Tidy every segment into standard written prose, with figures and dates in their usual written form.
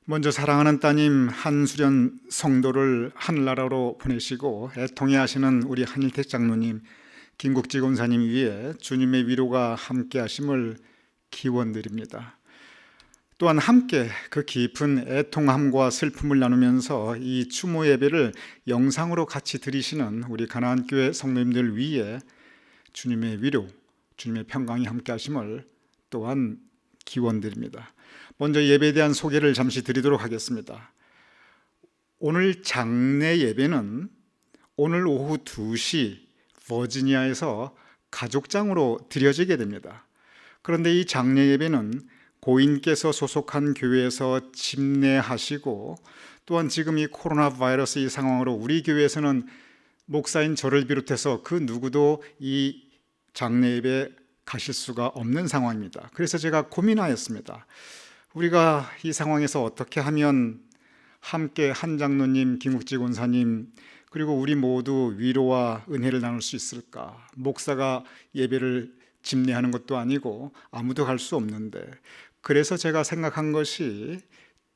먼저 사랑하는 따님 한수련 성도를 하늘나라로 보내시고 애통해 하시는 우리 한일택 장로님, 김국지 권사님 위에 주님의 위로가 함께 하심을 기원드립니다. 또한 함께 그 깊은 애통함과 슬픔을 나누면서 이 추모 예배를 영상으로 같이 드리시는 우리 가나안교회 성도님들 위에 주님의 위로, 주님의 평강이 함께 하심을 또한 기원드립니다. 먼저 예배에 대한 소개를 잠시 드리도록 하겠습니다. 오늘 장례 예배는 오늘 오후 2시 버지니아에서 가족장으로 드려지게 됩니다. 그런데 이 장례 예배는 고인께서 소속한 교회에서 집례하시고, 또한 지금 이 코로나 바이러스 이 상황으로 우리 교회에서는 목사인 저를 비롯해서 그 누구도 이 장례 예배 가실 수가 없는 상황입니다. 그래서 제가 고민하였습니다. 우리가 이 상황에서 어떻게 하면 함께 한 장로님, 김국지 권사님, 그리고 우리 모두 위로와 은혜를 나눌 수 있을까? 목사가 예배를 집례하는 것도 아니고 아무도 갈 수 없는데, 그래서 제가 생각한 것이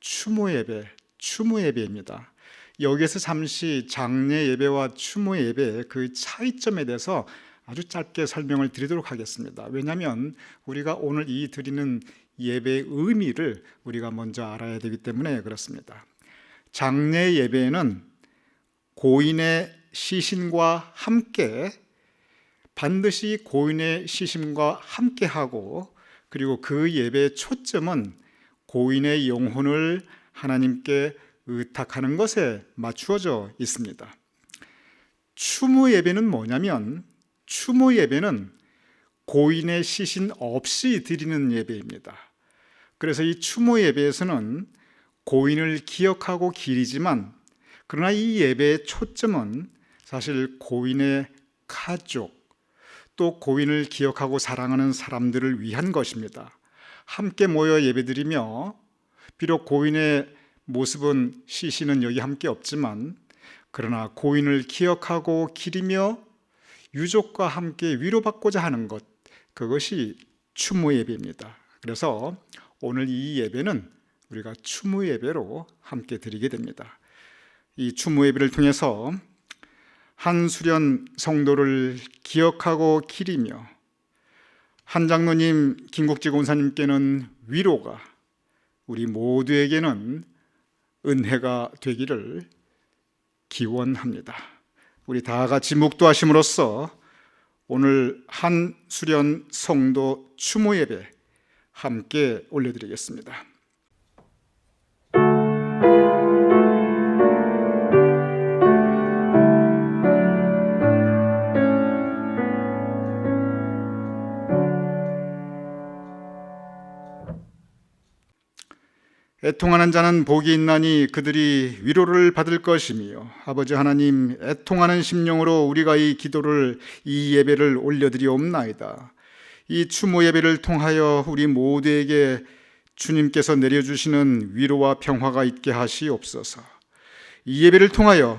추모 예배입니다. 여기에서 잠시 장례 예배와 추모 예배 그 차이점에 대해서 아주 짧게 설명을 드리도록 하겠습니다. 왜냐하면 우리가 오늘 이 드리는 예배의 의미를 우리가 먼저 알아야 되기 때문에 그렇습니다. 장례 예배는 고인의 시신과 함께, 반드시 고인의 시신과 함께 하고, 그리고 그 예배의 초점은 고인의 영혼을 하나님께 의탁하는 것에 맞추어져 있습니다. 추모 예배는 뭐냐면, 추모 예배는 고인의 시신 없이 드리는 예배입니다. 그래서 이 추모 예배에서는 고인을 기억하고 기리지만, 그러나 이 예배의 초점은 사실 고인의 가족, 또 고인을 기억하고 사랑하는 사람들을 위한 것입니다. 함께 모여 예배드리며, 비록 고인의 모습은, 시신은 여기 함께 없지만, 그러나 고인을 기억하고 기리며 유족과 함께 위로받고자 하는 것, 그것이 추모 예배입니다. 그래서 오늘 이 예배는 우리가 추모 예배로 함께 드리게 됩니다. 이 추모 예배를 통해서 한수련 성도를 기억하고 기리며, 한 장로님, 김국지 권사님께는 위로가, 우리 모두에게는 은혜가 되기를 기원합니다. 우리 다 같이 묵도하심으로써 오늘 한수련 성도 추모 예배 함께 올려드리겠습니다. 애통하는 자는 복이 있나니 그들이 위로를 받을 것이며, 아버지 하나님, 애통하는 심령으로 우리가 이 기도를, 이 예배를 올려드리옵나이다. 이 추모 예배를 통하여 우리 모두에게 주님께서 내려주시는 위로와 평화가 있게 하시옵소서. 이 예배를 통하여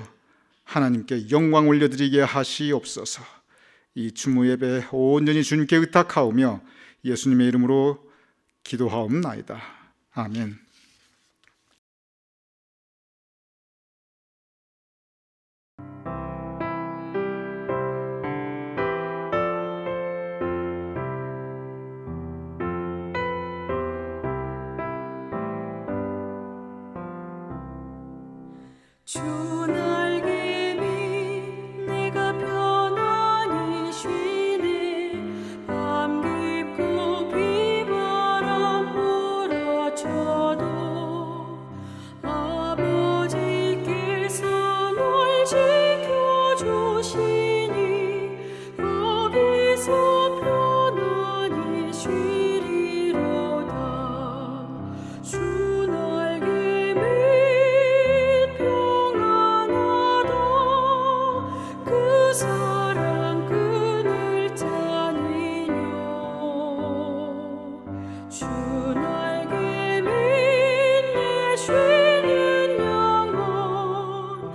하나님께 영광 올려드리게 하시옵소서. 이 추모 예배 온전히 주님께 의탁하오며 예수님의 이름으로 기도하옵나이다. 아멘. 주 날개 밑 내가 편안히 쉬네. 밤 깊고 비바람 몰아쳐도 아버지께서 널 지켜주시니 거기서 편안히 쉬리로다. 주 날개 밑 사랑 끊을 자니뇨. 주 날개 밑에 쉬는 영혼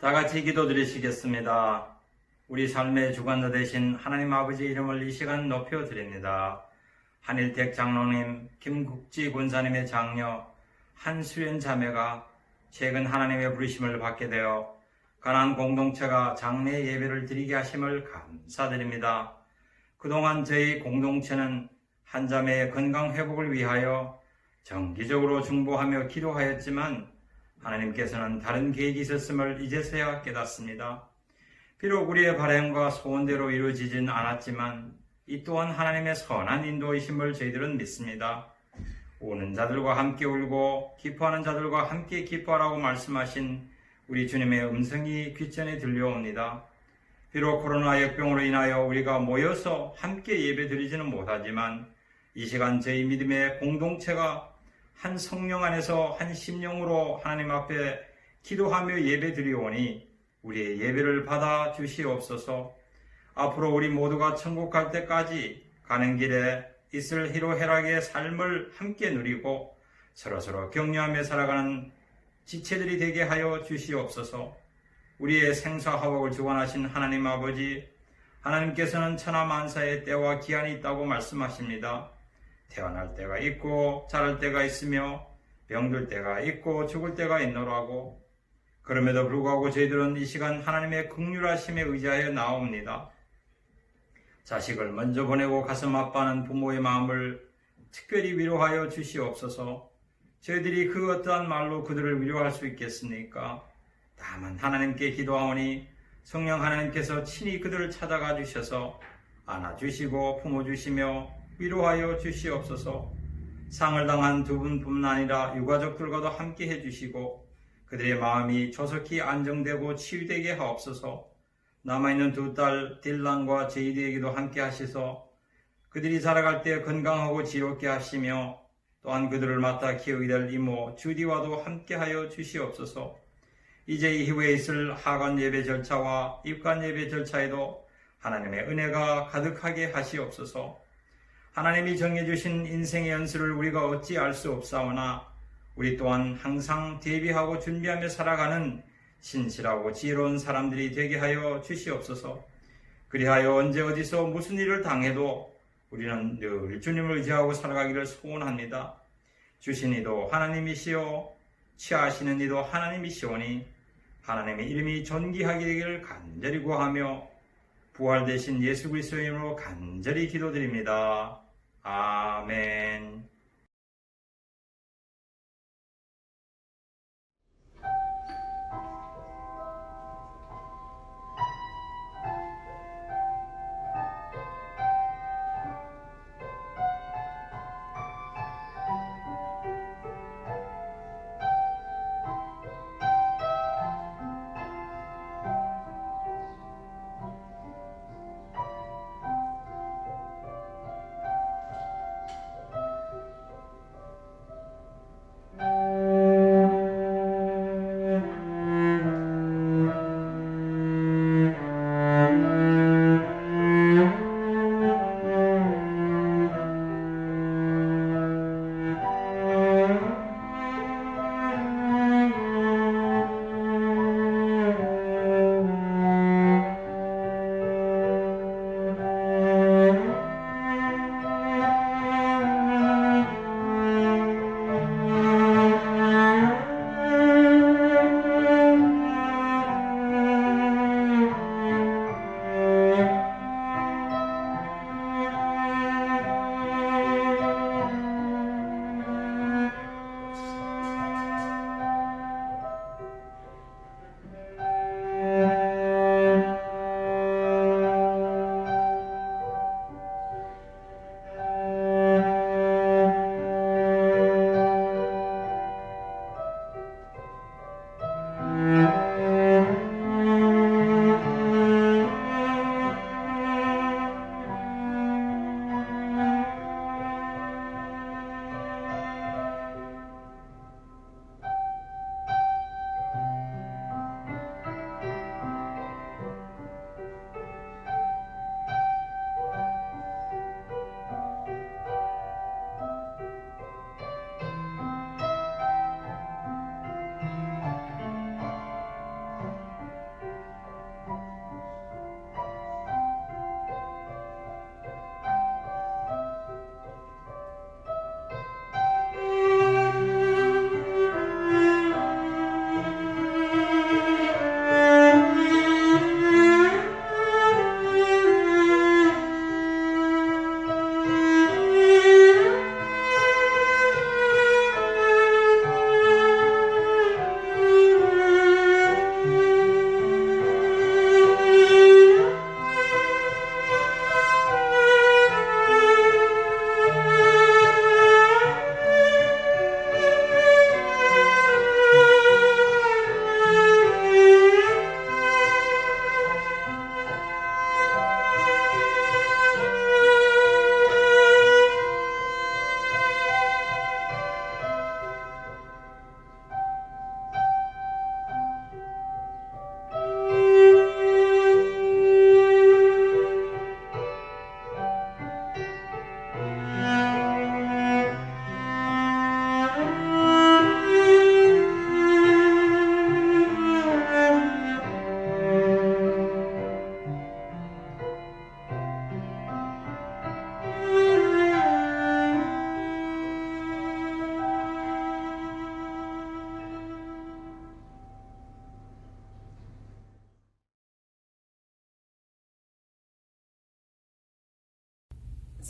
다 같이 기도드리시겠습니다. 우리 삶의 주관자 되신 하나님 아버지 이름을 이 시간 높여드립니다. 한일택 장로님, 김국지 권사님의 장녀, 한수연 자매가 최근 하나님의 부르심을 받게 되어 가나안 공동체가 장례 예배를 드리게 하심을 감사드립니다. 그동안 저희 공동체는 한 자매의 건강 회복을 위하여 정기적으로 중보하며 기도하였지만 하나님께서는 다른 계획이 있었음을 이제서야 깨닫습니다. 비록 우리의 바람과 소원대로 이루어지진 않았지만 이 또한 하나님의 선한 인도이심을 저희들은 믿습니다. 우는 자들과 함께 울고 기뻐하는 자들과 함께 기뻐하라고 말씀하신 우리 주님의 음성이 귓전에 들려옵니다. 비록 코로나 역병으로 인하여 우리가 모여서 함께 예배드리지는 못하지만 이 시간 저희 믿음의 공동체가 한 성령 안에서 한 심령으로 하나님 앞에 기도하며 예배드리오니 우리의 예배를 받아 주시옵소서. 앞으로 우리 모두가 천국 갈 때까지 가는 길에 있을 희로애락의 삶을 함께 누리고 서로서로 격려하며 살아가는 지체들이 되게 하여 주시옵소서. 우리의 생사화복을 주관하신 하나님 아버지, 하나님께서는 천하만사의 때와 기한이 있다고 말씀하십니다. 태어날 때가 있고 자랄 때가 있으며 병들 때가 있고 죽을 때가 있노라고. 그럼에도 불구하고 저희들은 이 시간 하나님의 긍휼하심에 의지하여 나옵니다. 자식을 먼저 보내고 가슴 아파하는 부모의 마음을 특별히 위로하여 주시옵소서. 저희들이 그 어떠한 말로 그들을 위로할 수 있겠습니까? 다만 하나님께 기도하오니 성령 하나님께서 친히 그들을 찾아가 주셔서 안아주시고 품어주시며 위로하여 주시옵소서. 상을 당한 두 분뿐만 아니라 유가족들과도 함께 해주시고 그들의 마음이 조속히 안정되고 치유되게 하옵소서. 남아있는 두 딸 딜란과 제이드에게도 함께 하시서 그들이 자라갈 때 건강하고 지롭게 하시며 또한 그들을 맡아 키우게 될 이모 주디와도 함께하여 주시옵소서. 이제 이후에 있을 하관 예배 절차와 입관 예배 절차에도 하나님의 은혜가 가득하게 하시옵소서. 하나님이 정해주신 인생의 연수를 우리가 어찌 알 수 없사오나 우리 또한 항상 대비하고 준비하며 살아가는 신실하고 지혜로운 사람들이 되게 하여 주시옵소서. 그리하여 언제 어디서 무슨 일을 당해도 우리는 늘 주님을 의지하고 살아가기를 소원합니다. 주신 이도 하나님이시오 취하시는 이도 하나님이시오니 하나님의 이름이 존귀하게 되기를 간절히 구하며 부활되신 예수 그리스도의 이름으로 간절히 기도드립니다. 아멘.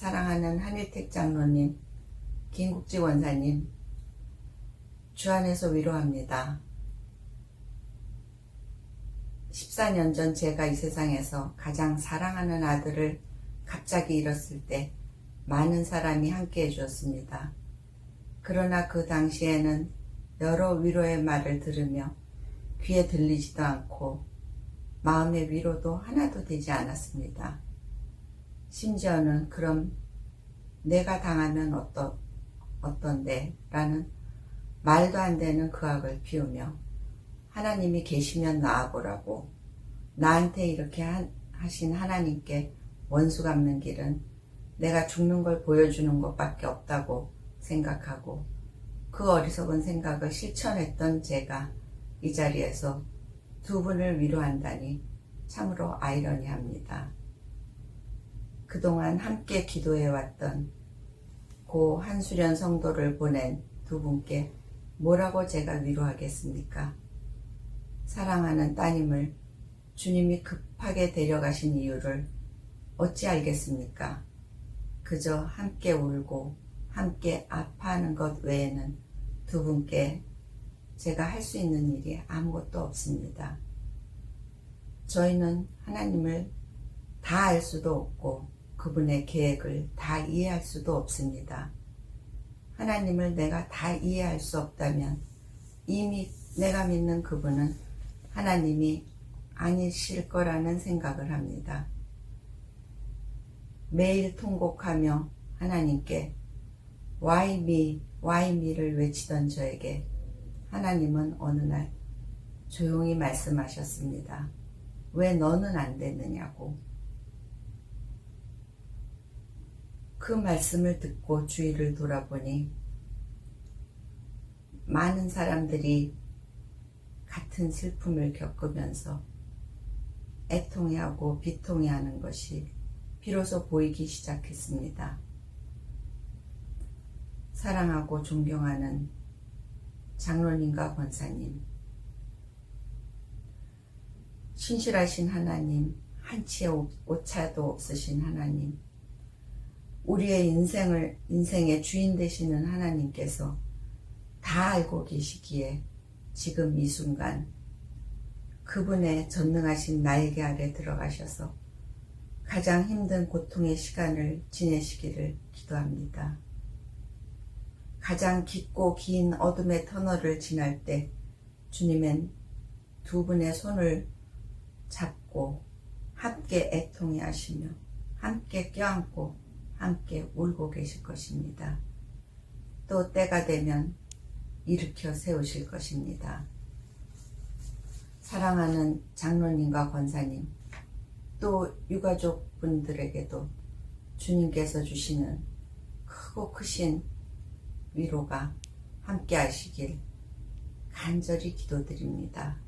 사랑하는 한일택 장로님, 김국지 원사님, 주 안에서 위로합니다. 14년 전 제가 이 세상에서 가장 사랑하는 아들을 갑자기 잃었을 때 많은 사람이 함께 해주었습니다. 그러나 그 당시에는 여러 위로의 말을 들으며 귀에 들리지도 않고 마음의 위로도 하나도 되지 않았습니다. 심지어는 그럼 내가 당하면 어떤데? 라는 말도 안 되는 그 악을 피우며 하나님이 계시면 나아보라고 나한테 이렇게 하신 하나님께 원수 갚는 길은 내가 죽는 걸 보여주는 것밖에 없다고 생각하고 그 어리석은 생각을 실천했던 제가 이 자리에서 두 분을 위로한다니 참으로 아이러니합니다. 그동안 함께 기도해왔던 고 한수련 성도를 보낸 두 분께 뭐라고 제가 위로하겠습니까? 사랑하는 따님을 주님이 급하게 데려가신 이유를 어찌 알겠습니까? 그저 함께 울고 함께 아파하는 것 외에는 두 분께 제가 할 수 있는 일이 아무것도 없습니다. 저희는 하나님을 다 알 수도 없고 그분의 계획을 다 이해할 수도 없습니다. 하나님을 내가 다 이해할 수 없다면 이미 내가 믿는 그분은 하나님이 아니실 거라는 생각을 합니다. 매일 통곡하며 하나님께 Why me, why me를 외치던 저에게 하나님은 어느 날 조용히 말씀하셨습니다. 왜 너는 안 되느냐고. 그 말씀을 듣고 주위를 돌아보니 많은 사람들이 같은 슬픔을 겪으면서 애통해하고 비통해하는 것이 비로소 보이기 시작했습니다. 사랑하고 존경하는 장로님과 권사님, 신실하신 하나님, 한치의 오차도 없으신 하나님, 우리의 인생의 주인 되시는 하나님께서 다 알고 계시기에 지금 이 순간 그분의 전능하신 날개 아래 들어가셔서 가장 힘든 고통의 시간을 지내시기를 기도합니다. 가장 깊고 긴 어둠의 터널을 지날 때 주님은 두 분의 손을 잡고 함께 애통해 하시며 함께 껴안고 함께 울고 계실 것입니다. 또 때가 되면 일으켜 세우실 것입니다. 사랑하는 장로님과 권사님, 또 유가족분들에게도 주님께서 주시는 크고 크신 위로가 함께 하시길 간절히 기도드립니다.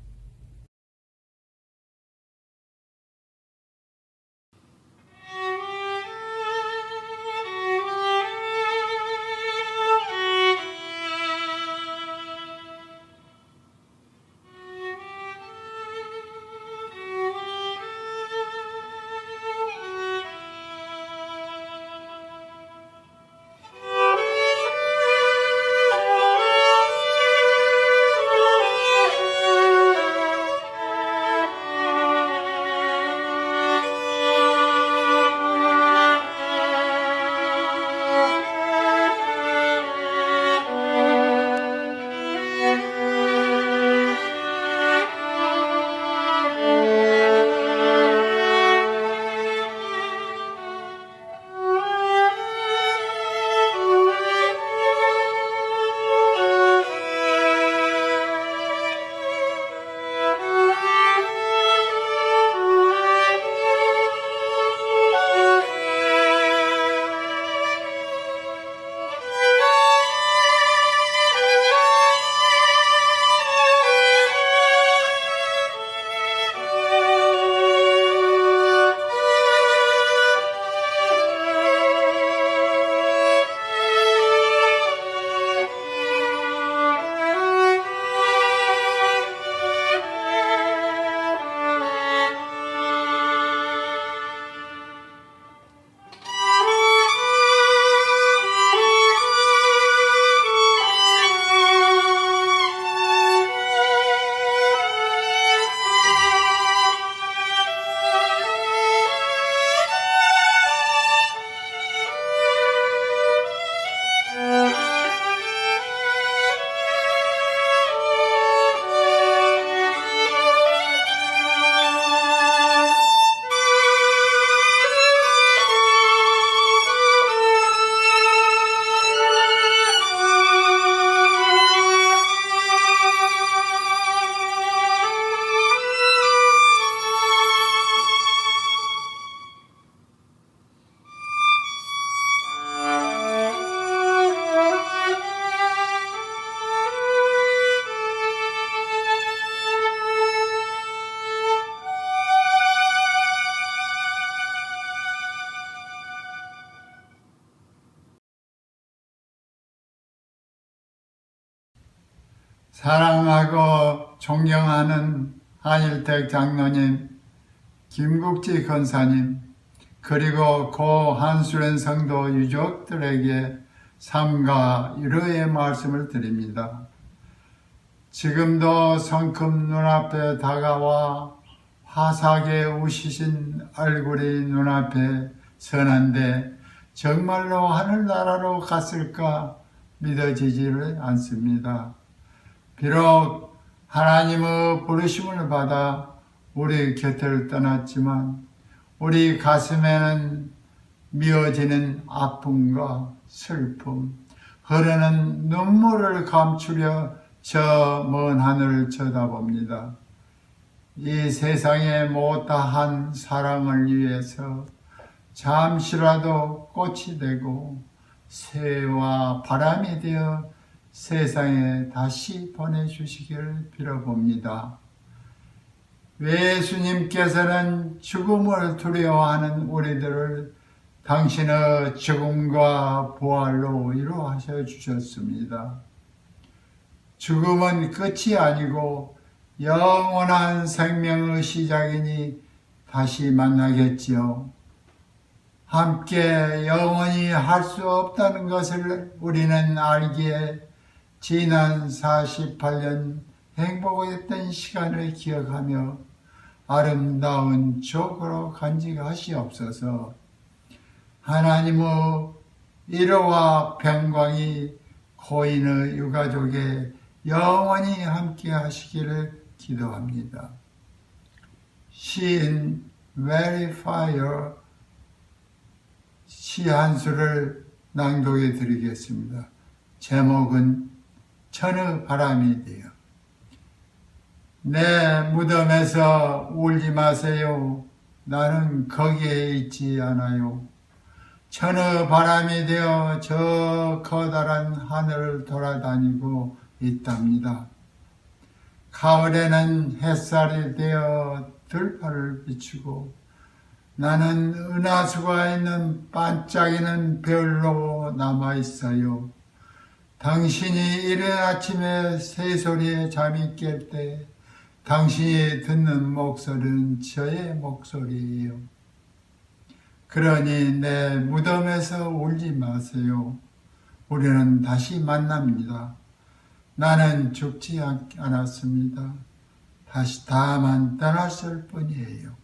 사랑하고 존경하는 한일택 장로님, 김국지 권사님, 그리고 고 한수련 성도 유족들에게 삼가 위로의 말씀을 드립니다. 지금도 성큼 눈앞에 다가와 화사하게 우시신 얼굴이 눈앞에 선한데 정말로 하늘나라로 갔을까 믿어지지를 않습니다. 비록 하나님의 부르심을 받아 우리 곁을 떠났지만 우리 가슴에는 미어지는 아픔과 슬픔, 흐르는 눈물을 감추려 저 먼 하늘을 쳐다봅니다. 이 세상에 못다한 사랑을 위해서 잠시라도 꽃이 되고 새와 바람이 되어 세상에 다시 보내주시기를 빌어봅니다. 예수님께서는 죽음을 두려워하는 우리들을 당신의 죽음과 부활로 위로하셔 주셨습니다. 죽음은 끝이 아니고 영원한 생명의 시작이니 다시 만나겠지요. 함께 영원히 할 수 없다는 것을 우리는 알기에 지난 48년 행복했던 시간을 기억하며 아름다운 추억으로 간직하시옵소서. 하나님의 위로와 평강이 고인의 유가족에 영원히 함께 하시기를 기도합니다. 시인 메리 파이어 시 한 수를 낭독해 드리겠습니다. 제목은 천의 바람이 되어. 내 무덤에서 울지 마세요. 나는 거기에 있지 않아요. 천의 바람이 되어 저 커다란 하늘을 돌아다니고 있답니다. 가을에는 햇살이 되어 들판을 비추고 나는 은하수가 있는 반짝이는 별로 남아있어요. 당신이 이른 아침에 새소리에 잠이 깰 때 당신이 듣는 목소리는 저의 목소리예요. 그러니 내 무덤에서 울지 마세요. 우리는 다시 만납니다. 나는 죽지 않았습니다. 다만 떠났을 뿐이에요.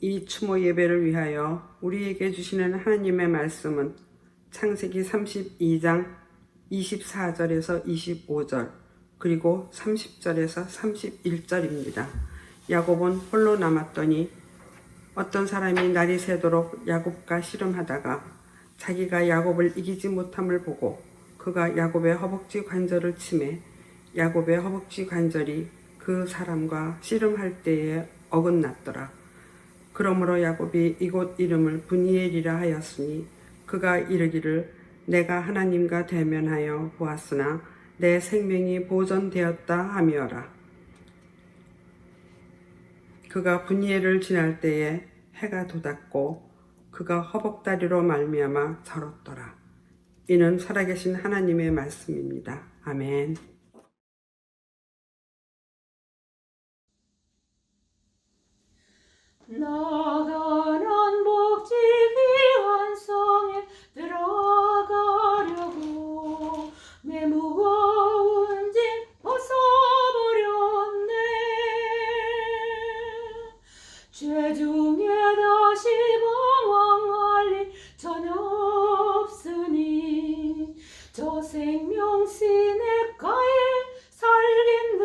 이 추모 예배를 위하여 우리에게 주시는 하나님의 말씀은 창세기 32장 24절에서 25절 그리고 30절에서 31절입니다. 야곱은 홀로 남았더니 어떤 사람이 날이 새도록 야곱과 씨름하다가 자기가 야곱을 이기지 못함을 보고 그가 야곱의 허벅지 관절을 치매 야곱의 허벅지 관절이 그 사람과 씨름할 때에 어긋났더라. 그러므로 야곱이 이곳 이름을 브니엘이라 하였으니 그가 이르기를 내가 하나님과 대면하여 보았으나 내 생명이 보존되었다 하며라. 그가 브니엘을 지날 때에 해가 돋았고 그가 허벅다리로 말미암아 절었더라. 이는 살아계신 하나님의 말씀입니다. 아멘. 나가는 복지 귀한 성에 들어가려고 내 무거운 짐 벗어버렸네. 죄 중에 다시 방황할 일 전혀 없으니 저 생명 시냇가에 살겠네.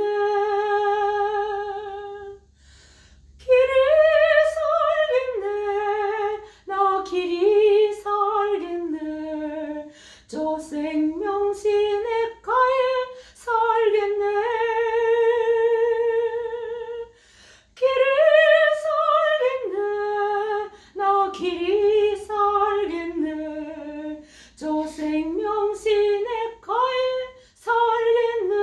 길이 살겠네. 저 생명 시냇가에 살겠네. 길이 살겠네. 나 길이 살겠네. 저 생명 시냇가에 살겠네.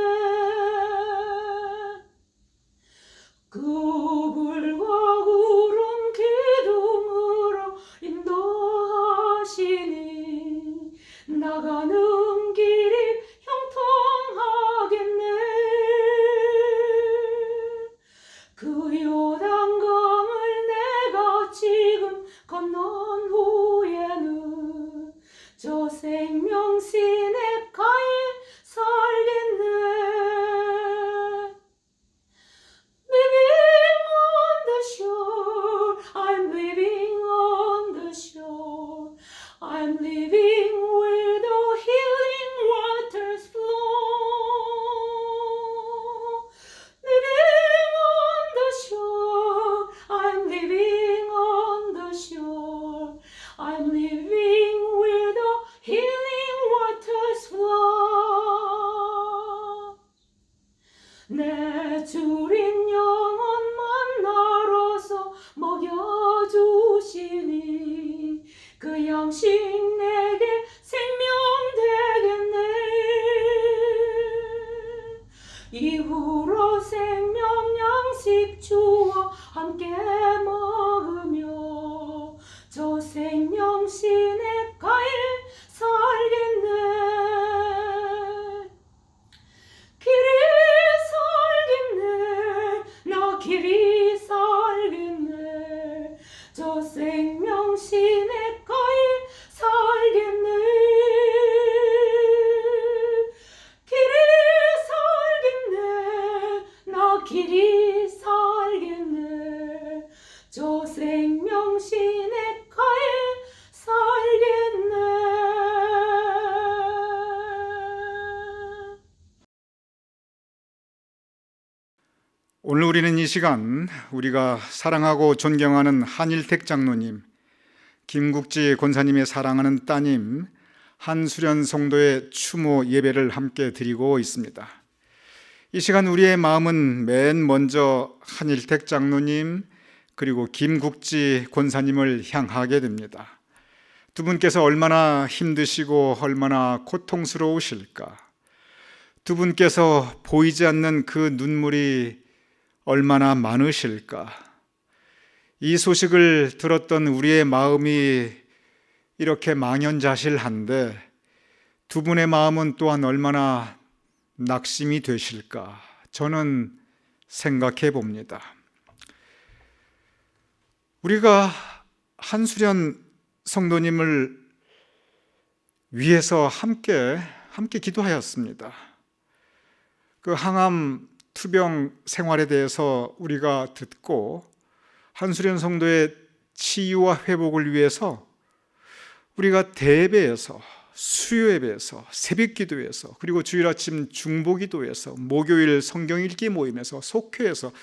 그 불과 구름 기둥으로 인도하시니 나가는 길이 형통하겠네. 그 요단강을 내가 지금 건넌 후에는 저 생명 시냇가에 살겠네. Living on the shore, I'm living on the shore. I'm living where the healing waters flow. Living on the shore, I'm living on the shore. I'm living where the healing waters flow. 내 주린 영혼 만나러서 먹여주시니 그 양식 내게 생명 되겠네. 이후로 생명 양식 주와 함께 먹으며 저 생명 시냇가에 살겠네. 길이 살겠네. 나 길이 살겠네. 저 생명 시냇가에 살겠네. 길이 살겠네. 나 길이 살겠네. 저 생명 시냇가에 살겠네. 오늘 우리는 이 시간 우리가 사랑하고 존경하는 한일택 장로님, 김국지 권사님의 사랑하는 따님 한수련 성도의 추모 예배를 함께 드리고 있습니다. 이 시간 우리의 마음은 맨 먼저 한일택 장로님 그리고 김국지 권사님을 향하게 됩니다. 두 분께서 얼마나 힘드시고 얼마나 고통스러우실까. 두 분께서 보이지 않는 그 눈물이 얼마나 많으실까. 이 소식을 들었던 우리의 마음이 이렇게 망연자실한데 두 분의 마음은 또한 얼마나 낙심이 되실까 저는 생각해 봅니다. 우리가 한수련 성도님을 위해서 함께 기도하였습니다. 그 항암 투병 생활에 대해서 우리가 듣고 한수련 성도의 치유와 회복을 위해서 우리가 대배에서 수요 예배에서, 새벽 기도에서, 그리고 주일 아침 중보 기도에서, 목요일 성경 읽기 모임에서, 속회에서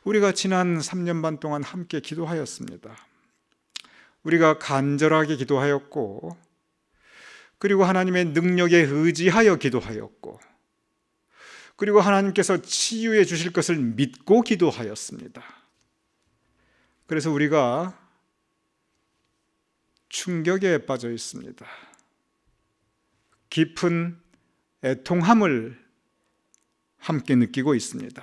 우리가 지난 3년 반 동안 함께 기도하였습니다. 우리가 간절하게 기도하였고, 그리고 하나님의 능력에 의지하여 기도하였고, 그리고 하나님께서 치유해 주실 것을 믿고 기도하였습니다. 그래서 우리가 충격에 빠져 있습니다. 깊은 애통함을 함께 느끼고 있습니다.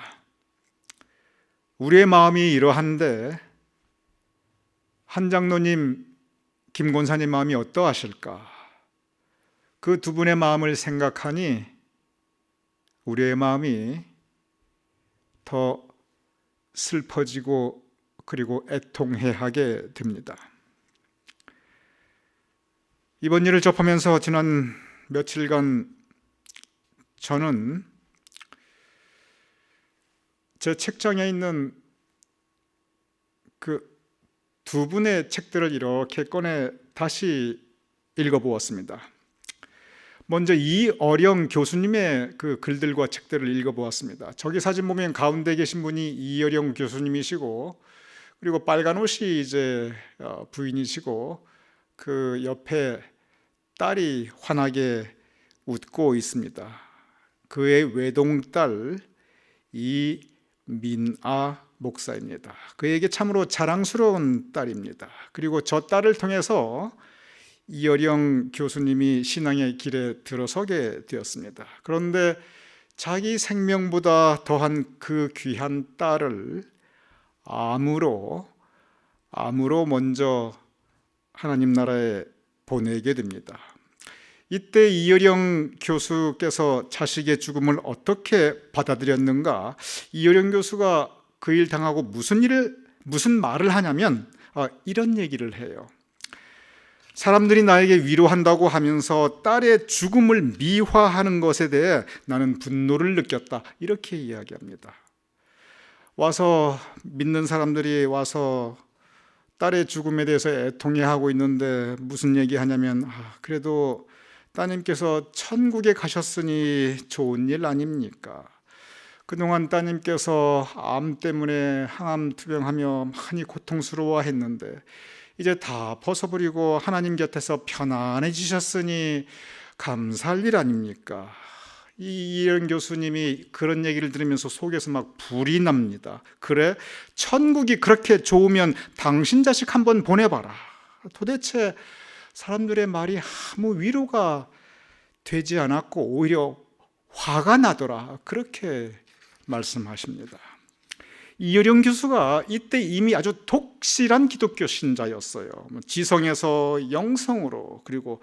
우리의 마음이 이러한데 한 장로님, 김 권사님 마음이 어떠하실까? 그 두 분의 마음을 생각하니 우리의 마음이 더 슬퍼지고 그리고 애통해하게 됩니다. 이번 일을 접하면서 지난 며칠간 저는 제 책장에 있는 그 두 분의 책들을 이렇게 꺼내 다시 읽어보았습니다. 먼저 이어령 교수님의 그 글들과 책들을 읽어보았습니다. 저기 사진 보면 가운데 계신 분이 이어령 교수님이시고, 그리고 빨간 옷이 이제 부인이시고, 그 옆에 딸이 환하게 웃고 있습니다. 그의 외동딸 이민아 목사입니다. 그에게 참으로 자랑스러운 딸입니다. 그리고 저 딸을 통해서 이어령 교수님이 신앙의 길에 들어서게 되었습니다. 그런데 자기 생명보다 더한 그 귀한 딸을 암으로 먼저 하나님 나라에 보내게 됩니다. 이때 이어령 교수께서 자식의 죽음을 어떻게 받아들였는가? 이어령 교수가 그 일 당하고 무슨 말을 하냐면 이런 얘기를 해요. 사람들이 나에게 위로한다고 하면서 딸의 죽음을 미화하는 것에 대해 나는 분노를 느꼈다. 이렇게 이야기합니다. 와서 믿는 사람들이 와서 딸의 죽음에 대해서 애통해하고 있는데 무슨 얘기하냐면 그래도 따님께서 천국에 가셨으니 좋은 일 아닙니까? 그동안 따님께서 암 때문에 항암 투병하며 많이 고통스러워했는데 이제 다 벗어버리고 하나님 곁에서 편안해지셨으니 감사할 일 아닙니까? 이런 교수님이 그런 얘기를 들으면서 속에서 막 불이 납니다. 그래? 천국이 그렇게 좋으면 당신 자식 한번 보내봐라. 도대체 사람들의 말이 아무 위로가 되지 않았고 오히려 화가 나더라. 그렇게 말씀하십니다. 이어령 교수가 이때 이미 아주 독실한 기독교 신자였어요. 지성에서 영성으로, 그리고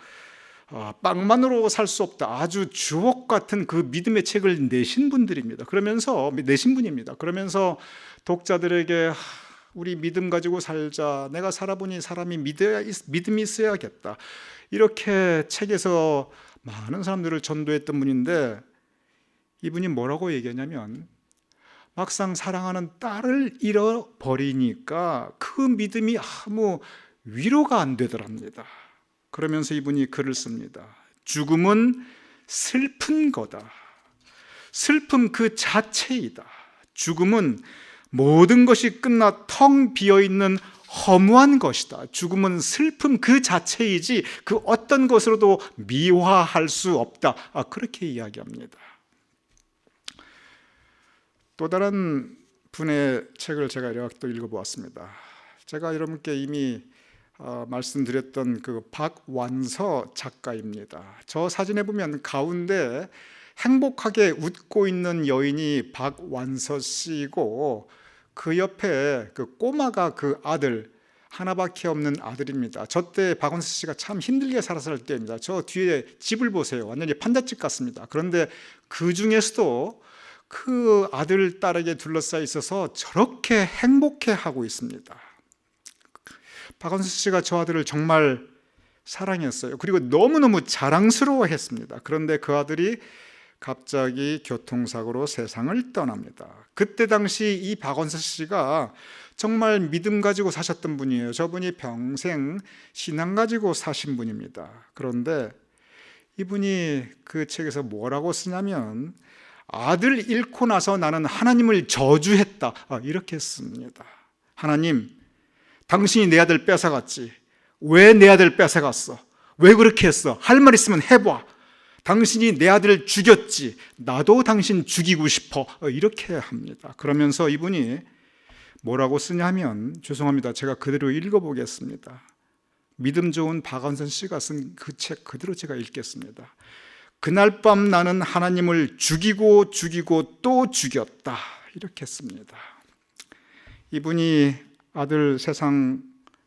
빵만으로 살 수 없다. 아주 주옥 같은 그 믿음의 책을 내신 분입니다. 그러면서 독자들에게 우리 믿음 가지고 살자. 내가 살아보니 사람이 믿음이 있어야겠다. 이렇게 책에서 많은 사람들을 전도했던 분인데 이분이 뭐라고 얘기하냐면 막상 사랑하는 딸을 잃어버리니까 그 믿음이 아무 위로가 안 되더랍니다. 그러면서 이분이 글을 씁니다. 죽음은 슬픈 거다. 슬픔 그 자체이다. 죽음은 모든 것이 끝나 텅 비어있는 허무한 것이다. 죽음은 슬픔 그 자체이지 그 어떤 것으로도 미화할 수 없다. 그렇게 이야기합니다. 또 다른 분의 책을 제가 이렇게 또 읽어보았습니다. 제가 여러분께 이미 말씀드렸던 그 박완서 작가입니다. 저 사진에 보면 가운데 행복하게 웃고 있는 여인이 박완서 씨고 그 옆에 그 꼬마가 그 아들, 하나밖에 없는 아들입니다. 저 때 박완서 씨가 참 힘들게 살았을 때입니다. 저 뒤에 집을 보세요. 완전히 판잣집 같습니다. 그런데 그 중에서도 그 아들, 딸에게 둘러싸여 있어서 저렇게 행복해하고 있습니다. 박완서 씨가 저 아들을 정말 사랑했어요. 그리고 너무너무 자랑스러워했습니다. 그런데 그 아들이 갑자기 교통사고로 세상을 떠납니다. 그때 당시 이 박완서 씨가 정말 믿음 가지고 사셨던 분이에요. 저분이 평생 신앙 가지고 사신 분입니다. 그런데 이분이 그 책에서 뭐라고 쓰냐면 아들 잃고 나서 나는 하나님을 저주했다, 이렇게 씁니다. 하나님, 당신이 내 아들 뺏어갔지. 왜 내 아들 뺏어갔어? 왜 그렇게 했어? 할 말 있으면 해봐. 당신이 내 아들을 죽였지. 나도 당신 죽이고 싶어. 이렇게 합니다. 그러면서 이분이 뭐라고 쓰냐면, 죄송합니다. 제가 그대로 읽어보겠습니다. 믿음 좋은 박완선 씨가 쓴 그 책 그대로 제가 읽겠습니다. 그날 밤 나는 하나님을 죽이고 또 죽였다. 이렇게 씁니다. 이분이 아들 세상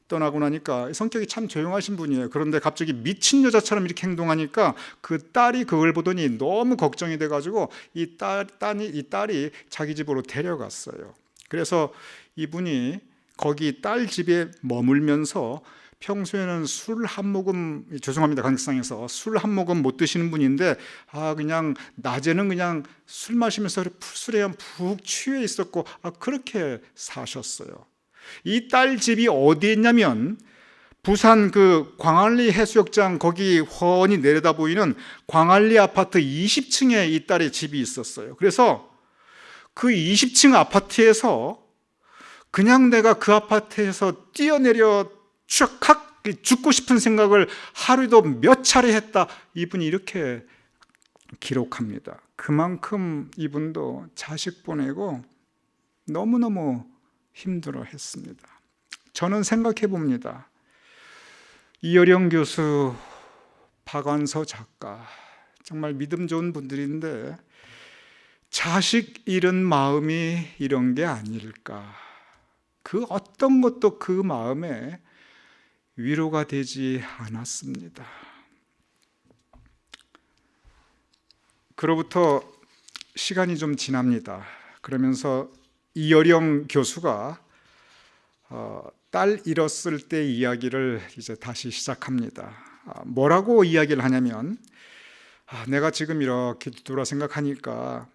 떠나고 나니까 성격이 참 조용하신 분이에요. 그런데 갑자기 미친 여자처럼 이렇게 행동하니까 그 딸이 그걸 보더니 너무 걱정이 돼가지고 이 딸이 자기 집으로 데려갔어요. 그래서 이분이 거기 딸 집에 머물면서 평소에는 술 한 모금, 죄송합니다, 강직상에서 술 한 모금 못 드시는 분인데 그냥 낮에는 그냥 술 마시면서 술에 푹 취해 있었고 그렇게 사셨어요. 이 딸 집이 어디에 있냐면 부산 그 광안리 해수욕장 거기 훤히 내려다 보이는 광안리 아파트 20층에 이 딸의 집이 있었어요. 그래서 그 20층 아파트에서 그냥 내가 그 아파트에서 뛰어내려 죽고 싶은 생각을 하루에도 몇 차례 했다. 이분이 이렇게 기록합니다. 그만큼 이분도 자식 보내고 너무너무 힘들어 했습니다. 저는 생각해 봅니다. 이어령 교수, 박완서 작가, 정말 믿음 좋은 분들인데 자식 잃은 마음이 이런 게 아닐까. 그 어떤 것도 그 마음에 위로가 되지 않았습니다. 그로부터 시간이 좀 지납니다. 그러면서 이어령 교수가 딸 잃었을 때 이야기를 이제 다시 시작합니다. 뭐라고 이야기를 하냐면 내가 지금 이렇게 돌아 생각하니까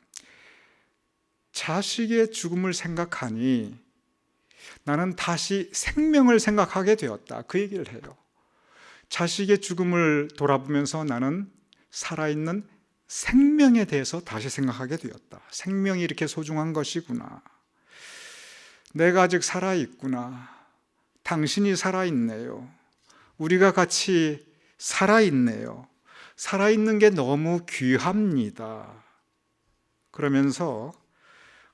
자식의 죽음을 생각하니 나는 다시 생명을 생각하게 되었다. 그 얘기를 해요. 자식의 죽음을 돌아보면서 나는 살아있는 생명에 대해서 다시 생각하게 되었다. 생명이 이렇게 소중한 것이구나. 내가 아직 살아있구나. 당신이 살아있네요. 우리가 같이 살아있네요. 살아있는 게 너무 귀합니다. 그러면서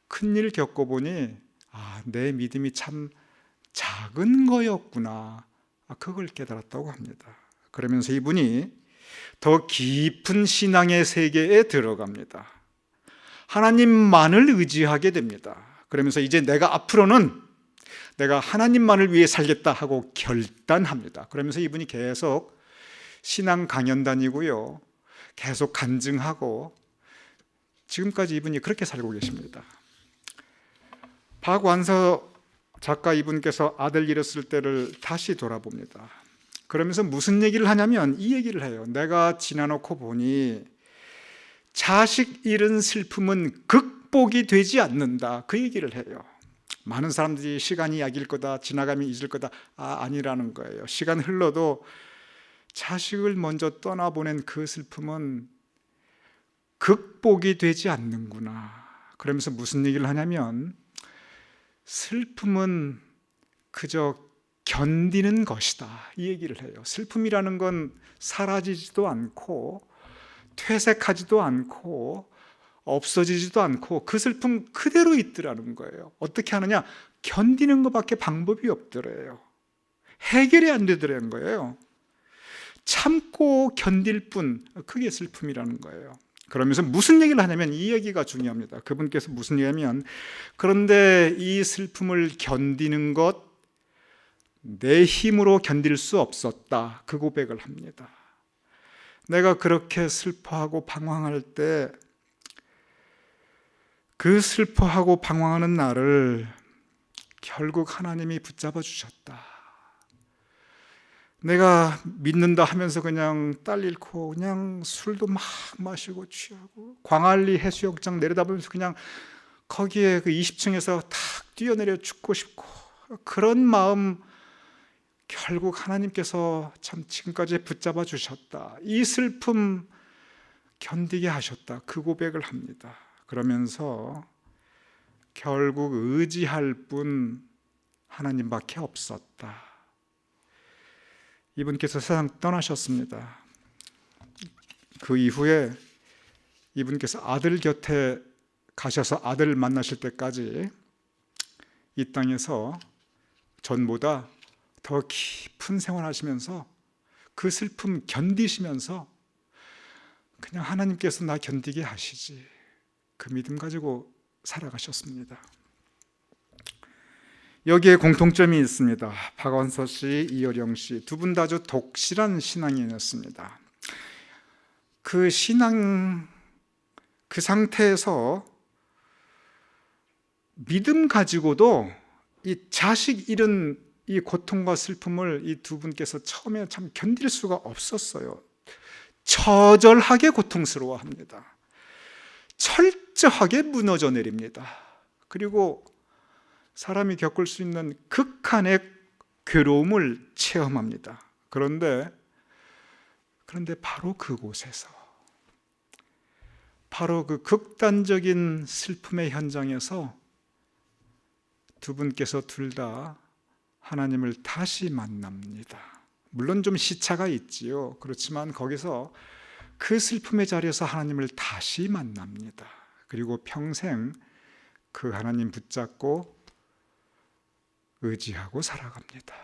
큰일 겪어보니 내 믿음이 참 작은 거였구나. 그걸 깨달았다고 합니다. 그러면서 이분이 더 깊은 신앙의 세계에 들어갑니다. 하나님만을 의지하게 됩니다. 그러면서 이제 내가 앞으로는 내가 하나님만을 위해 살겠다 하고 결단합니다. 그러면서 이분이 계속 신앙 강연 다니고요. 계속 간증하고 지금까지 이분이 그렇게 살고 계십니다. 박완서 작가 이분께서 아들 잃었을 때를 다시 돌아봅니다. 그러면서 무슨 얘기를 하냐면 이 얘기를 해요. 내가 지나놓고 보니 자식 잃은 슬픔은 극복이 되지 않는다. 그 얘기를 해요. 많은 사람들이 시간이 약일 거다, 지나가면 잊을 거다. 아니라는 거예요. 시간 흘러도 자식을 먼저 떠나보낸 그 슬픔은 극복이 되지 않는구나. 그러면서 무슨 얘기를 하냐면 슬픔은 그저 견디는 것이다. 이 얘기를 해요. 슬픔이라는 건 사라지지도 않고 퇴색하지도 않고 없어지지도 않고 그 슬픔 그대로 있더라는 거예요. 어떻게 하느냐? 견디는 것밖에 방법이 없더래요. 해결이 안 되더라는 거예요. 참고 견딜 뿐, 그게 슬픔이라는 거예요. 그러면서 무슨 얘기를 하냐면 이 얘기가 중요합니다. 그분께서 무슨 얘기냐면 그런데 이 슬픔을 견디는 것 내 힘으로 견딜 수 없었다. 그 고백을 합니다. 내가 그렇게 슬퍼하고 방황할 때 그 슬퍼하고 방황하는 나를 결국 하나님이 붙잡아 주셨다. 내가 믿는다 하면서 그냥 딸 잃고 그냥 술도 막 마시고 취하고 광안리 해수욕장 내려다보면서 그냥 거기에 그 20층에서 탁 뛰어내려 죽고 싶고 그런 마음 결국 하나님께서 참 지금까지 붙잡아 주셨다. 이 슬픔 견디게 하셨다. 그 고백을 합니다. 그러면서 결국 의지할 분 하나님밖에 없었다. 이분께서 세상 떠나셨습니다. 그 이후에 이분께서 아들 곁에 가셔서 아들을 만나실 때까지 이 땅에서 전보다 더 깊은 생활하시면서 그 슬픔 견디시면서 그냥 하나님께서 나 견디게 하시지, 그 믿음 가지고 살아가셨습니다. 여기에 공통점이 있습니다. 박원서 씨, 이효령 씨 두 분 다 아주 독실한 신앙인이었습니다. 그 신앙, 그 상태에서 믿음 가지고도 이 자식 잃은 이 고통과 슬픔을 이 두 분께서 처음에 참 견딜 수가 없었어요. 처절하게 고통스러워합니다. 철저하게 무너져 내립니다. 그리고 사람이 겪을 수 있는 극한의 괴로움을 체험합니다. 그런데 바로 그곳에서, 바로 그 극단적인 슬픔의 현장에서 두 분께서 둘 다 하나님을 다시 만납니다. 물론 좀 시차가 있지요. 그렇지만 거기서 그 슬픔의 자리에서 하나님을 다시 만납니다. 그리고 평생 그 하나님 붙잡고 의지하고 살아갑니다.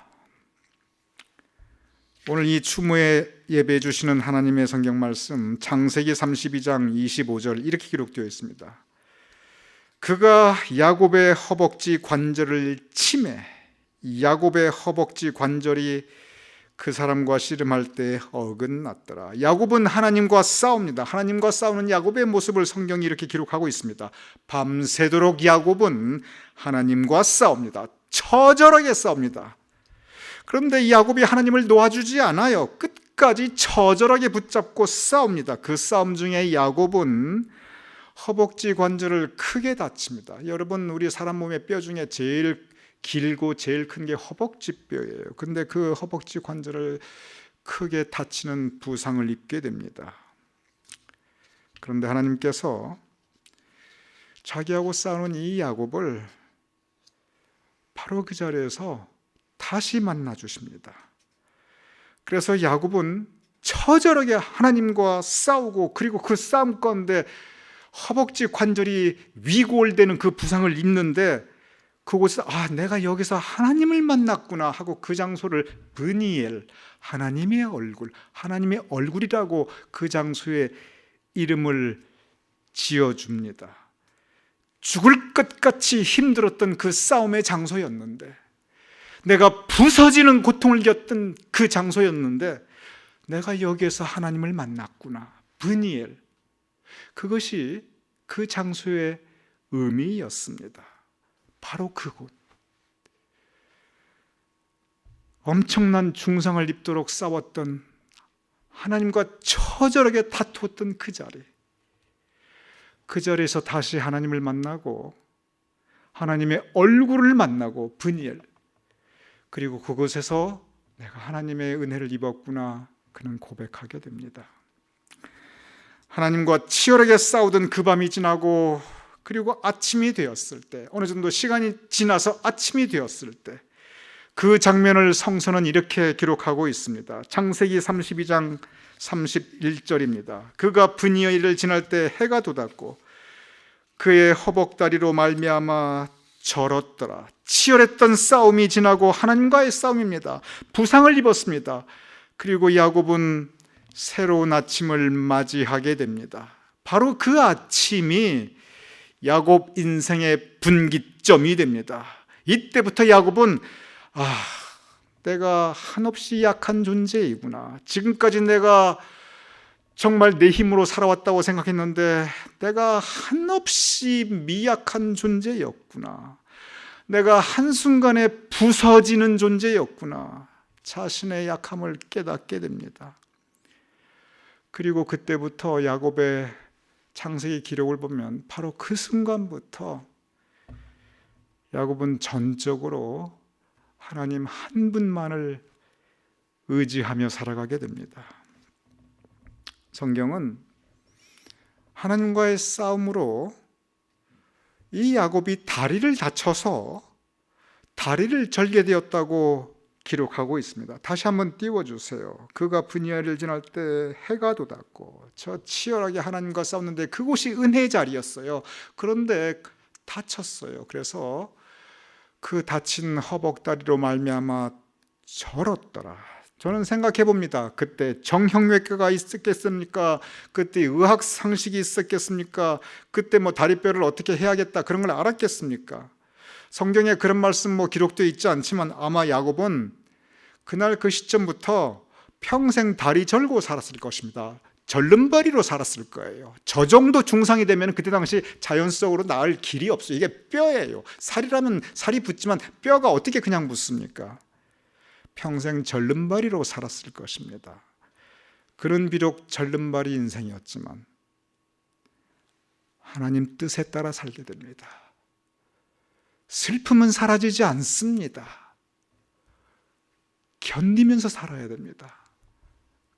오늘 이 추모에 예배해 주시는 하나님의 성경 말씀 창세기 32장 25절 이렇게 기록되어 있습니다. 그가 야곱의 허벅지 관절을 치매 야곱의 허벅지 관절이 그 사람과 씨름할 때 어긋났더라. 야곱은 하나님과 싸웁니다. 하나님과 싸우는 야곱의 모습을 성경이 이렇게 기록하고 있습니다. 밤새도록 야곱은 하나님과 싸웁니다. 처절하게 싸웁니다. 그런데 야곱이 하나님을 놓아주지 않아요. 끝까지 처절하게 붙잡고 싸웁니다. 그 싸움 중에 야곱은 허벅지 관절을 크게 다칩니다. 여러분, 우리 사람 몸의 뼈 중에 제일 길고 제일 큰 게 허벅지 뼈예요. 근데 그 허벅지 관절을 크게 다치는 부상을 입게 됩니다. 그런데 하나님께서 자기하고 싸우는 이 야곱을 바로 그 자리에서 다시 만나 주십니다. 그래서 야곱은 처절하게 하나님과 싸우고, 그리고 그 싸움 가운데 허벅지 관절이 위골되는 그 부상을 입는데, 그곳에서 내가 여기서 하나님을 만났구나 하고 그 장소를 브니엘, 하나님의 얼굴, 하나님의 얼굴이라고 그 장소에 이름을 지어줍니다. 죽을 것 같이 힘들었던 그 싸움의 장소였는데, 내가 부서지는 고통을 겪던 그 장소였는데, 내가 여기에서 하나님을 만났구나, 브니엘. 그것이 그 장소의 의미였습니다. 바로 그곳, 엄청난 중상을 입도록 싸웠던, 하나님과 처절하게 다투었던 그 자리, 그 자리에서 다시 하나님을 만나고 하나님의 얼굴을 만나고 브니엘, 그리고 그곳에서 내가 하나님의 은혜를 입었구나, 그는 고백하게 됩니다. 하나님과 치열하게 싸우던 그 밤이 지나고, 그리고 아침이 되었을 때, 어느 정도 시간이 지나서 아침이 되었을 때, 그 장면을 성서는 이렇게 기록하고 있습니다. 창세기 32장 31절입니다. 그가 브니엘을 지날 때 해가 돋았고 그의 허벅다리로 말미암아 절었더라. 치열했던 싸움이 지나고 하나님과의 싸움입니다. 부상을 입었습니다. 그리고 야곱은 새로운 아침을 맞이하게 됩니다. 바로 그 아침이 야곱 인생의 분기점이 됩니다. 이때부터 야곱은 내가 한없이 약한 존재이구나. 지금까지 내가 정말 내 힘으로 살아왔다고 생각했는데 내가 한없이 미약한 존재였구나. 내가 한순간에 부서지는 존재였구나. 자신의 약함을 깨닫게 됩니다. 그리고 그때부터 야곱의 창세기 기록을 보면 바로 그 순간부터 야곱은 전적으로 하나님 한 분만을 의지하며 살아가게 됩니다. 성경은 하나님과의 싸움으로 이 야곱이 다리를 다쳐서 다리를 절게 되었다고 기록하고 있습니다. 다시 한번 띄워주세요. 그가 브니엘을 지날 때 해가 돋았고 저 치열하게 하나님과 싸웠는데 그곳이 은혜의 자리였어요. 그런데 다쳤어요. 그래서 그 다친 허벅다리로 말미암아 절었더라. 저는 생각해 봅니다. 그때 정형외과가 있었겠습니까? 그때 의학 상식이 있었겠습니까? 그때 뭐 다리뼈를 어떻게 해야겠다 그런 걸 알았겠습니까? 성경에 그런 말씀 기록되어 있지 않지만 아마 야곱은 그날 그 시점부터 평생 다리 절고 살았을 것입니다. 절름발이로 살았을 거예요. 저 정도 중상이 되면 그때 당시 자연적으로 나을 길이 없어요. 이게 뼈예요. 살이라면 살이 붙지만 뼈가 어떻게 그냥 붙습니까? 평생 절름발이로 살았을 것입니다. 그는 비록 절름발이 인생이었지만 하나님 뜻에 따라 살게 됩니다. 슬픔은 사라지지 않습니다. 견디면서 살아야 됩니다.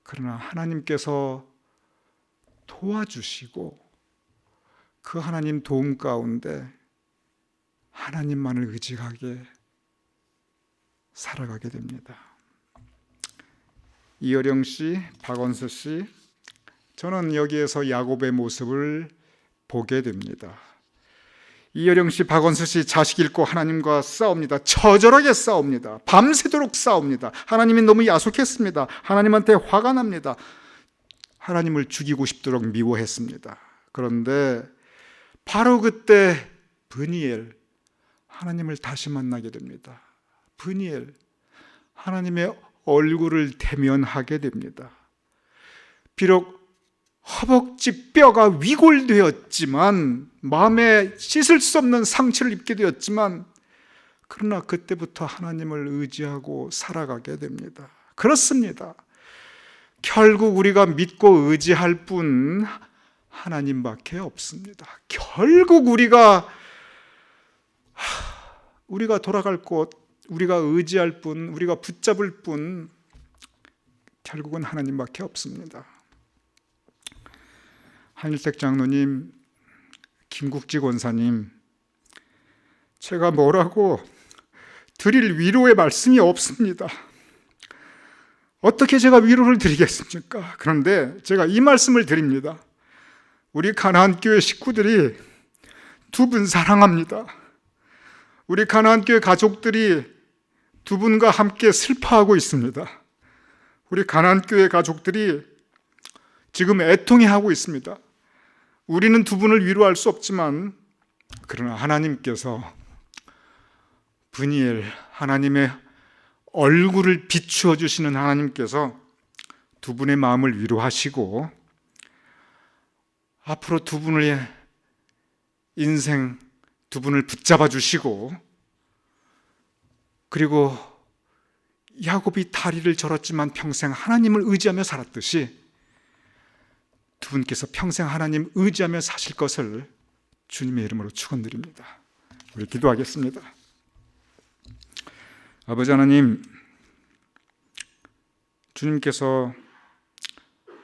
그러나 하나님께서 도와주시고 그 하나님 도움 가운데 하나님만을 의지하게 살아가게 됩니다. 이어령 씨, 박원수 씨, 저는 여기에서 야곱의 모습을 보게 됩니다. 이어령 씨, 박원수 씨 자식 잃고 하나님과 싸웁니다. 처절하게 싸웁니다. 밤새도록 싸웁니다. 하나님이 너무 야속했습니다. 하나님한테 화가 납니다. 하나님을 죽이고 싶도록 미워했습니다. 그런데 바로 그때 브니엘, 하나님을 다시 만나게 됩니다. 브니엘, 하나님의 얼굴을 대면하게 됩니다. 비록 허벅지 뼈가 위골되었지만 마음에 씻을 수 없는 상처를 입게 되었지만 그러나 그때부터 하나님을 의지하고 살아가게 됩니다. 그렇습니다. 결국 우리가 믿고 의지할 분 하나님밖에 없습니다. 결국 우리가 돌아갈 곳, 우리가 의지할 분, 우리가 붙잡을 분 결국은 하나님밖에 없습니다. 한일택 장로님, 김국지 권사님, 제가 뭐라고 드릴 위로의 말씀이 없습니다. 어떻게 제가 위로를 드리겠습니까? 그런데 제가 이 말씀을 드립니다. 우리 가나안교회 식구들이 두 분 사랑합니다. 우리 가나안교회 가족들이 두 분과 함께 슬퍼하고 있습니다. 우리 가나안교회 가족들이 지금 애통해하고 있습니다. 우리는 두 분을 위로할 수 없지만 그러나 하나님께서 브니엘, 하나님의 얼굴을 비추어 주시는 하나님께서 두 분의 마음을 위로하시고 앞으로 두 분의 인생, 두 분을 붙잡아 주시고 그리고 야곱이 다리를 절었지만 평생 하나님을 의지하며 살았듯이 두 분께서 평생 하나님 의지하며 사실 것을 주님의 이름으로 축원드립니다. 우리 기도하겠습니다. 아버지 하나님, 주님께서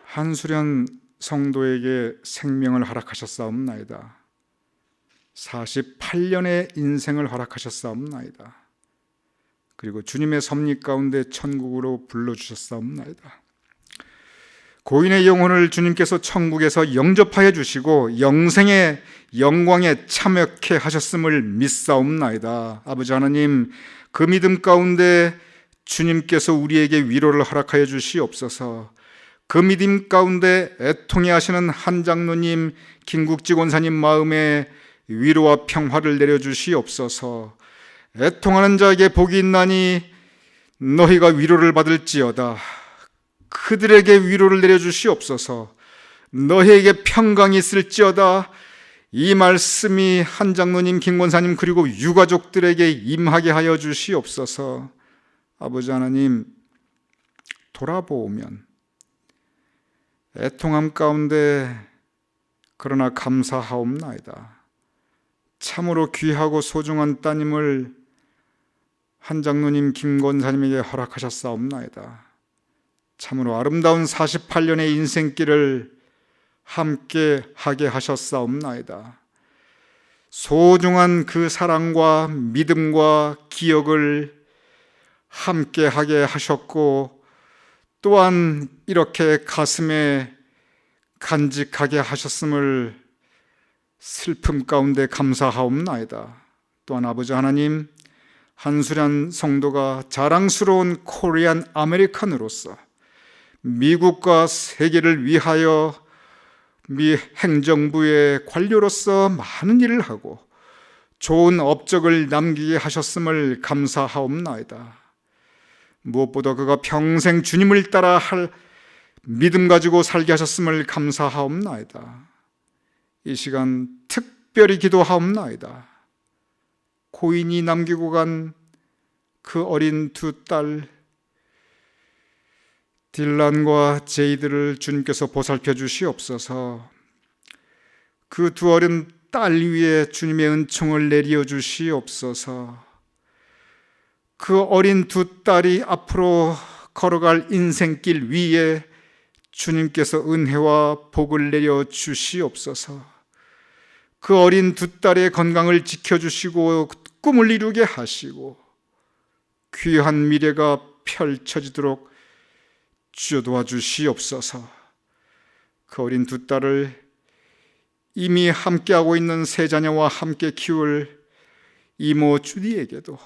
한수련 성도에게 생명을 허락하셨사옵나이다. 48년의 인생을 허락하셨사옵나이다. 그리고 주님의 섭리 가운데 천국으로 불러주셨사옵나이다. 고인의 영혼을 주님께서 천국에서 영접하여 주시고 영생의 영광에 참여케 하셨음을 믿사옵나이다. 아버지 하나님, 그 믿음 가운데 주님께서 우리에게 위로를 허락하여 주시옵소서. 그 믿음 가운데 애통해 하시는 한 장로님, 김국지 권사님 마음에 위로와 평화를 내려주시옵소서. 애통하는 자에게 복이 있나니 너희가 위로를 받을지어다. 그들에게 위로를 내려주시옵소서. 너희에게 평강이 있을지어다. 이 말씀이 한 장로님, 김 권사님 그리고 유가족들에게 임하게 하여 주시옵소서. 아버지 하나님, 돌아보면 애통함 가운데 그러나 감사하옵나이다. 참으로 귀하고 소중한 따님을 한 장로님, 김 권사님에게 허락하셨사옵나이다. 참으로 아름다운 48년의 인생길을 함께 하게 하셨사옵나이다. 소중한 그 사랑과 믿음과 기억을 함께 하게 하셨고, 또한 이렇게 가슴에 간직하게 하셨음을 슬픔 가운데 감사하옵나이다. 또한 아버지 하나님, 한수련 성도가 자랑스러운 코리안 아메리칸으로서 미국과 세계를 위하여 미 행정부의 관료로서 많은 일을 하고 좋은 업적을 남기게 하셨음을 감사하옵나이다. 무엇보다 그가 평생 주님을 따라 할 믿음 가지고 살게 하셨음을 감사하옵나이다. 이 시간 특별히 기도하옵나이다. 고인이 남기고 간 그 어린 두 딸 딜란과 제이드를 주님께서 보살펴 주시옵소서. 그 두 어린 딸 위에 주님의 은총을 내려 주시옵소서. 그 어린 두 딸이 앞으로 걸어갈 인생길 위에 주님께서 은혜와 복을 내려 주시옵소서. 그 어린 두 딸의 건강을 지켜주시고 꿈을 이루게 하시고 귀한 미래가 펼쳐지도록 주여 도와주시옵소서. 그 어린 두 딸을 이미 함께하고 있는 세 자녀와 함께 키울 이모 주디에게도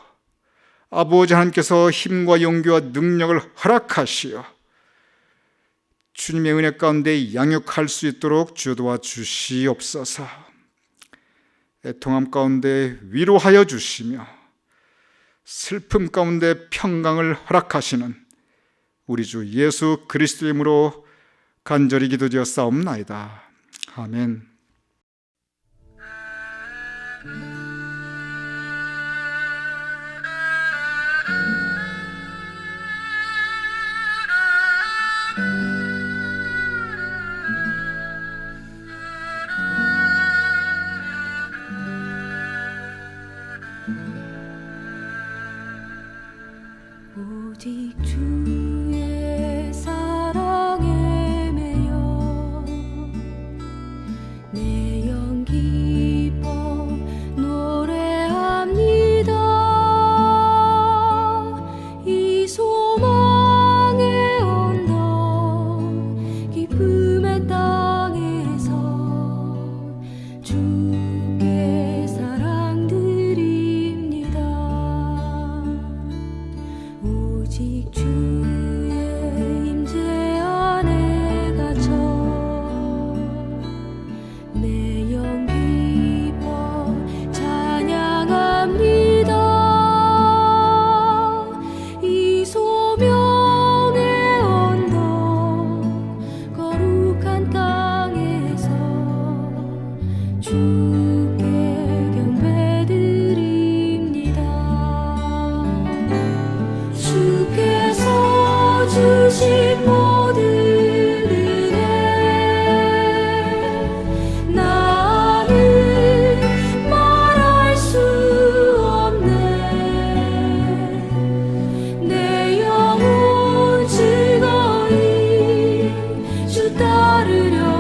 아버지 하나님께서 힘과 용기와 능력을 허락하시어 주님의 은혜 가운데 양육할 수 있도록 주여 도와주시옵소서. 애통함 가운데 위로하여 주시며 슬픔 가운데 평강을 허락하시는 우리 주 예수 그리스도의 이름으로 간절히 기도드렸사옵나이다. 아멘. 오직 주의 사랑에 매여 내 영 기뻐 노래합니다. 이 소망의 언덕 기쁨의 땅에서 주께 사랑 드립니다. 오직 주의 임재 안에 갇혀 내 영 기뻐 찬양합니다. 이 소명의 언덕 거룩한 땅에서 주께 경배드립니다. 주께서 주신 모든 은혜 나는 말할 수 없네. 내 영혼 즐거이 주 따르렵니다.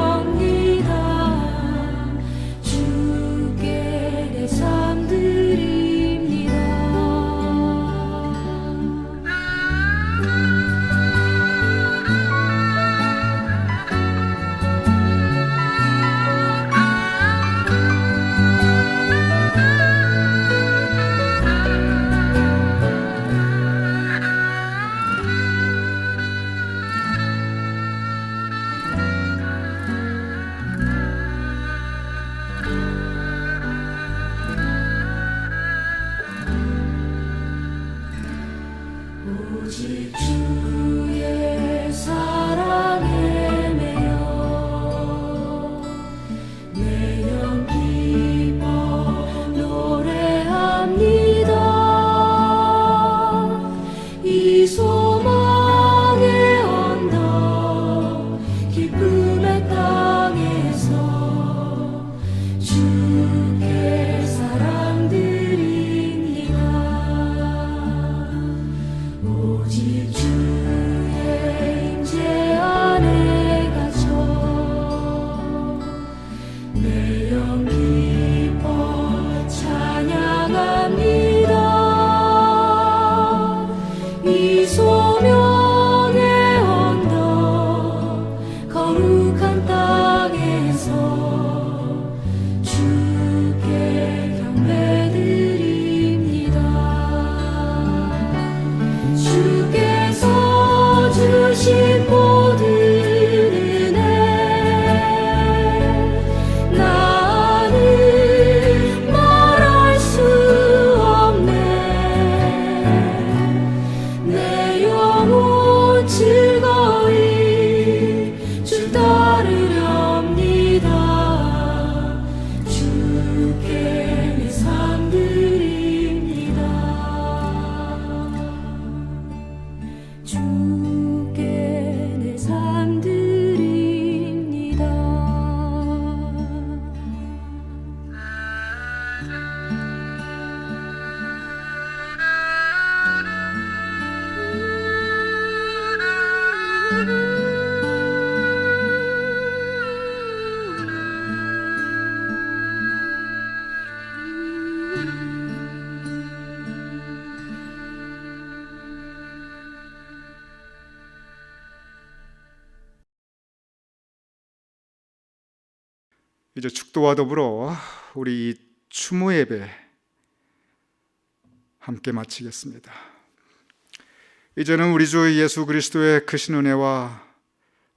주께 내 삶 드립니다. 오직 주의 사랑에 매여 내 영 기뻐 노래합니다. 이 소망의 언덕 기쁨의 땅에서 주께 사랑 드립니다. 오직 주 이제 축도와 더불어 우리 이 추모 예배 함께 마치겠습니다. 이제는 우리 주 예수 그리스도의 크신 은혜와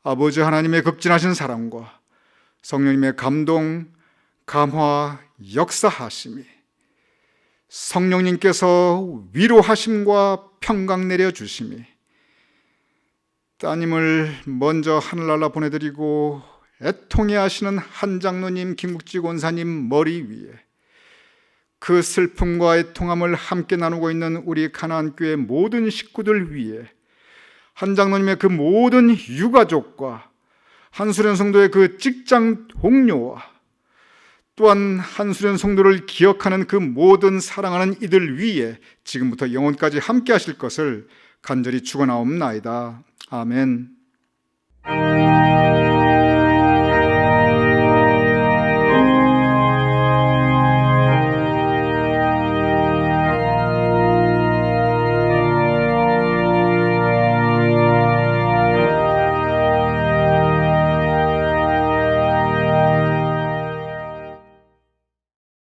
아버지 하나님의 극진하신 사랑과 성령님의 감동, 감화, 역사하심이 성령님께서 위로하심과 평강 내려주심이 따님을 먼저 하늘나라 보내드리고 애통해 하시는 한장로님, 김국지 권사님 머리 위에 그 슬픔과 애통함을 함께 나누고 있는 우리 가나안교회 모든 식구들 위에 한장로님의 그 모든 유가족과 한수련 성도의 그 직장 동료와 또한 한수련 성도를 기억하는 그 모든 사랑하는 이들 위에 지금부터 영원까지 함께 하실 것을 간절히 축원하옵나이다. 아멘.